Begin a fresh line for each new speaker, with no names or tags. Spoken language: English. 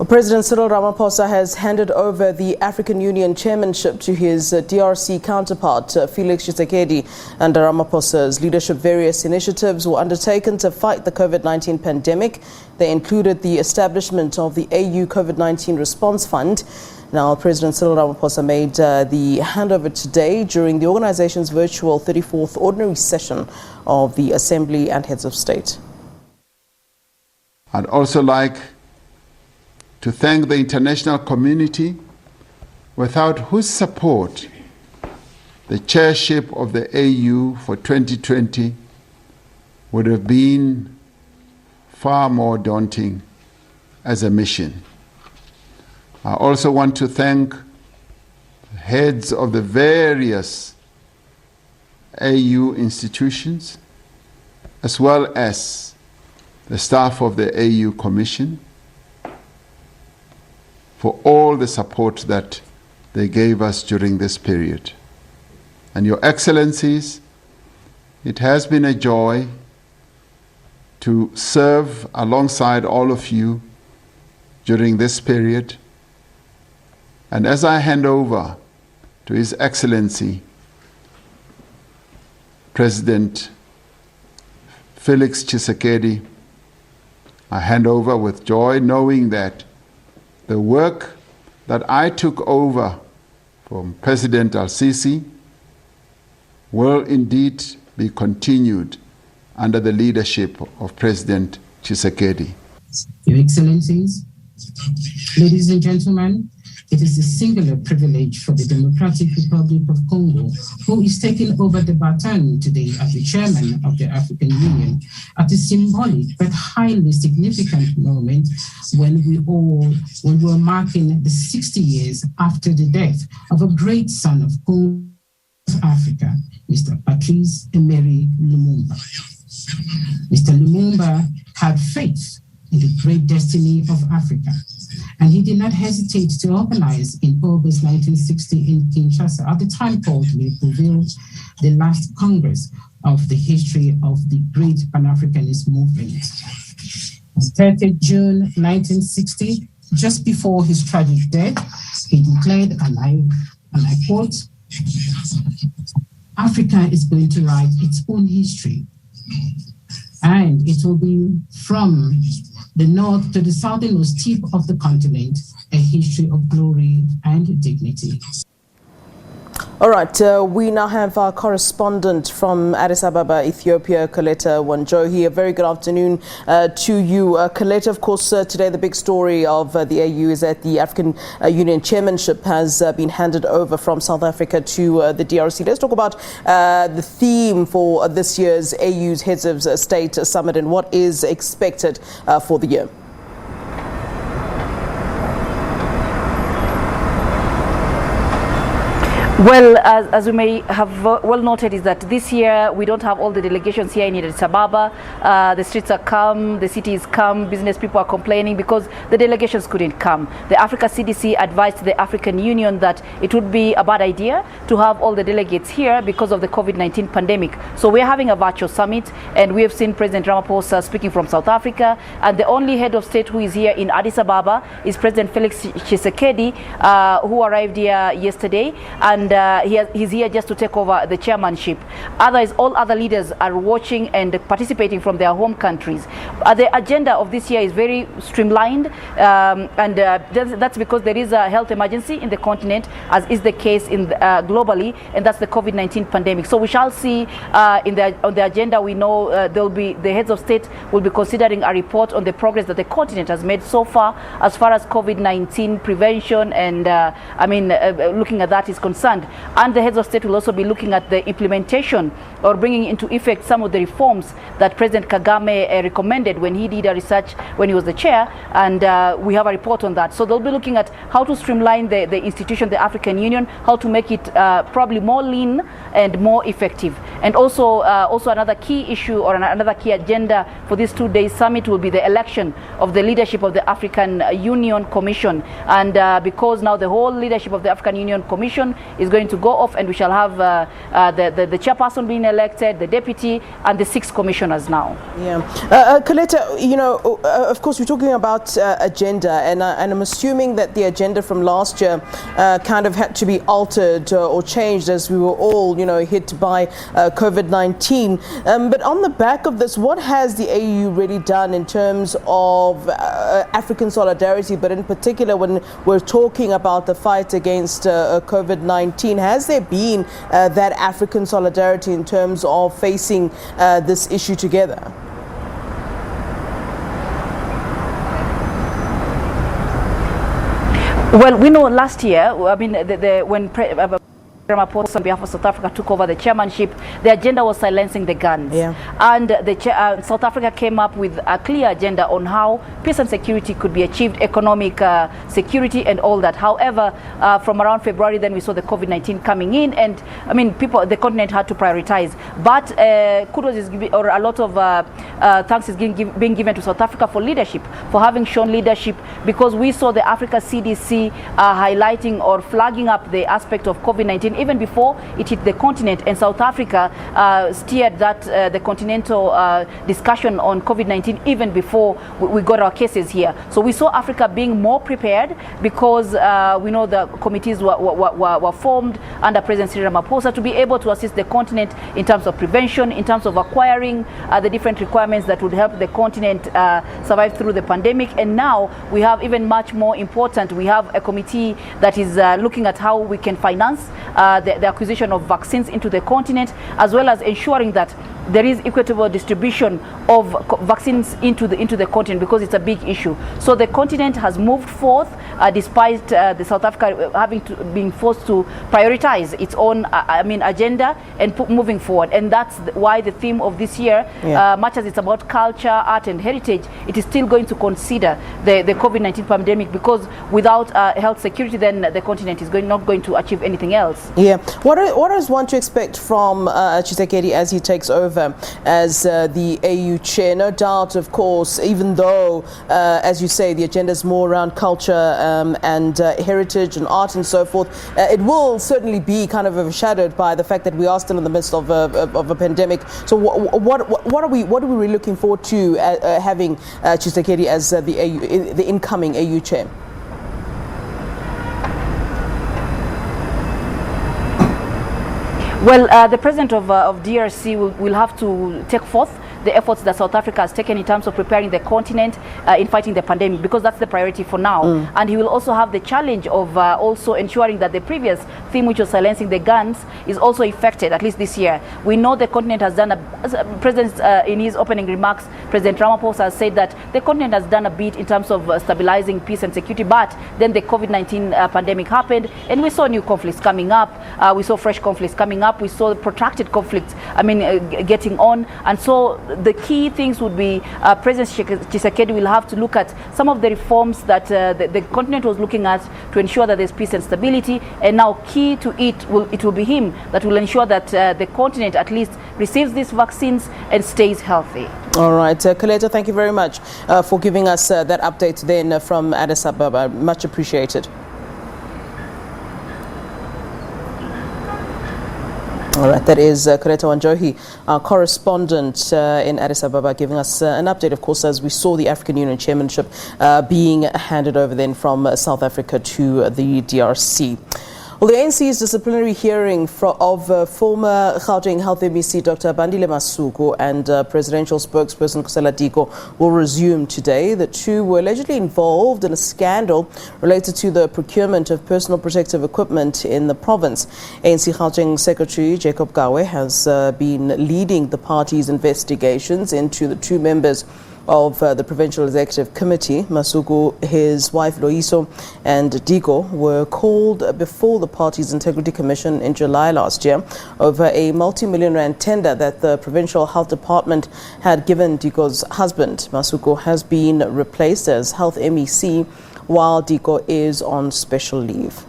Well, President Cyril Ramaphosa has handed over the African Union chairmanship to his DRC counterpart, Felix Tshisekedi. Under Ramaphosa's leadership, various initiatives were undertaken to fight the COVID-19 pandemic. They included the establishment of the AU COVID-19 Response Fund. Now, President Cyril Ramaphosa made the handover today during the organization's virtual 34th ordinary session of the Assembly and Heads of State.
I'd also like to thank the international community, without whose support the chairship of the AU for 2020 would have been far more daunting as a mission. I also want to thank the heads of the various AU institutions, as well as the staff of the AU Commission, for all the support that they gave us during this period. And Your Excellencies, it has been a joy to serve alongside all of you during this period. And as I hand over to His Excellency, President Felix Tshisekedi, I hand over with joy, knowing that the work that I took over from President Al-Sisi will indeed be continued under the leadership of President Tshisekedi.
Your Excellencies, ladies and gentlemen, it is a singular privilege for the Democratic Republic of Congo, who is taking over the baton today as the chairman of the African Union, at a symbolic but highly significant moment when we're marking the 60 years after the death of a great son of Congo, Africa, Mr. Patrice Emery Lumumba. Mr. Lumumba had faith in the great destiny of Africa, and he did not hesitate to organize in August 1960 in Kinshasa, at the time called Libreville, the last Congress of the history of the great Pan-Africanist movement. On 30th June 1960, just before his tragic death, he declared, and I quote, "Africa is going to write its own history, and it will be from the north to the southernmost tip of the continent, a history of glory and dignity."
All right, we now have our correspondent from Addis Ababa, Ethiopia, Coletta Wanjohi. A very good afternoon to you. Coletta, of course, today the big story of the AU is that the African Union chairmanship has been handed over from South Africa to the DRC. Let's talk about the theme for this year's AU's Heads of State Summit and what is expected for the year.
Well, as we may have well noted, is that this year we don't have all the delegations here in Addis Ababa. The streets are calm, the city is calm, business people are complaining because the delegations couldn't come. The Africa CDC advised the African Union that it would be a bad idea to have all the delegates here because of the COVID-19 pandemic. So we're having a virtual summit, and we have seen President Ramaphosa speaking from South Africa, and the only head of state who is here in Addis Ababa is President Felix Tshisekedi, who arrived here yesterday, and he's here just to take over the chairmanship. Otherwise, all other leaders are watching and participating from their home countries. The agenda of this year is very streamlined, and that's because there is a health emergency in the continent, as is the case in globally, and that's the COVID-19 pandemic. So we shall see on the agenda. We know there'll be the heads of state will be considering a report on the progress that the continent has made so far as COVID-19 prevention and looking at that is concerned. And the heads of state will also be looking at the implementation or bringing into effect some of the reforms that President Kagame recommended when he did a research when he was the chair, and we have a report on that. So they'll be looking at how to streamline the institution, the African Union, how to make it probably more lean and more effective. And also another key issue or another key agenda for this 2-day summit will be the election of the leadership of the African Union Commission. And because now the whole leadership of the African Union Commission is going to go off, and we shall have the chairperson being elected elected, the deputy, and the 6 commissioners now.
Yeah. Coletta, you know, of course, we're talking about agenda, and I'm assuming that the agenda from last year kind of had to be altered or changed as we were all, you know, hit by COVID-19. But on the back of this, what has the AU really done in terms of African solidarity, but in particular when we're talking about the fight against COVID-19? Has there been that African solidarity in terms of facing this issue together?
Well, we know last year, I mean, when Ramaphosa on behalf of South Africa took over the chairmanship, the agenda was silencing the guns.
Yeah.
And South Africa came up with a clear agenda on how peace and security could be achieved, economic security and all that. However, from around February, then we saw the COVID-19 coming in, and I mean, the continent had to prioritize. But kudos is given, or a lot of thanks is being given to South Africa for leadership, for having shown leadership, because we saw the Africa CDC highlighting or flagging up the aspect of COVID-19 even before it hit the continent, and South Africa steered that the continental discussion on COVID-19 even before we got our cases here. So we saw Africa being more prepared, because we know the committees were formed under President Cyril Ramaphosa to be able to assist the continent in terms of prevention, in terms of acquiring the different requirements that would help the continent survive through the pandemic. And now we have even much more important, we have a committee that is looking at how we can finance the acquisition of vaccines into the continent, as well as ensuring that there is equitable distribution of vaccines into the continent, because it's a big issue. So the continent has moved forth despite the South Africa being forced to prioritize its own agenda and moving forward. And that's why the theme of this year, much as it's about culture, art and heritage, it is still going to consider the COVID-19 pandemic, because without health security, then the continent is not going to achieve anything else.
Yeah. What is one to expect from Tshisekedi as he takes over as the AU chair? No doubt, of course, even though, as you say, the agenda is more around culture and heritage and art and so forth, it will certainly be kind of overshadowed by the fact that we are still in the midst of a pandemic. So what are we really looking forward to having Tshisekedi as the incoming AU chair?
Well, the president of DRC will have to take forth the efforts that South Africa has taken in terms of preparing the continent in fighting the pandemic, because that's the priority for now. And he will also have the challenge of also ensuring that the previous theme, which was silencing the guns, is also effected, at least this year. We know the continent has done in his opening remarks, President Ramaphosa has said that the continent has done a bit in terms of stabilizing peace and security, but then the COVID-19 pandemic happened, and we saw new conflicts coming up. We saw fresh conflicts coming up. We saw protracted conflicts, getting on. And so the key things would be President Tshisekedi will have to look at some of the reforms that the continent was looking at to ensure that there's peace and stability. And now key to it will be him that will ensure that the continent at least receives these vaccines and stays healthy.
All right. Coletta, thank you very much for giving us that update then from Addis Ababa. Much appreciated. All right, that is Coletta Wanjohi, our correspondent in Addis Ababa, giving us an update, of course, as we saw the African Union chairmanship being handed over then from South Africa to the DRC. Well, the ANC's disciplinary hearing of former Gauteng Health MEC Dr. Bandile Masuku and presidential spokesperson Kusela Diko will resume today. The two were allegedly involved in a scandal related to the procurement of personal protective equipment in the province. ANC Gauteng Secretary Jacob Gawe has been leading the party's investigations into the two members of the Provincial Executive Committee. Masuku, his wife Loiso and Diko were called before the party's Integrity Commission in July last year over a multi-million rand tender that the Provincial Health Department had given Diko's husband. Masuku has been replaced as Health MEC while Diko is on special leave.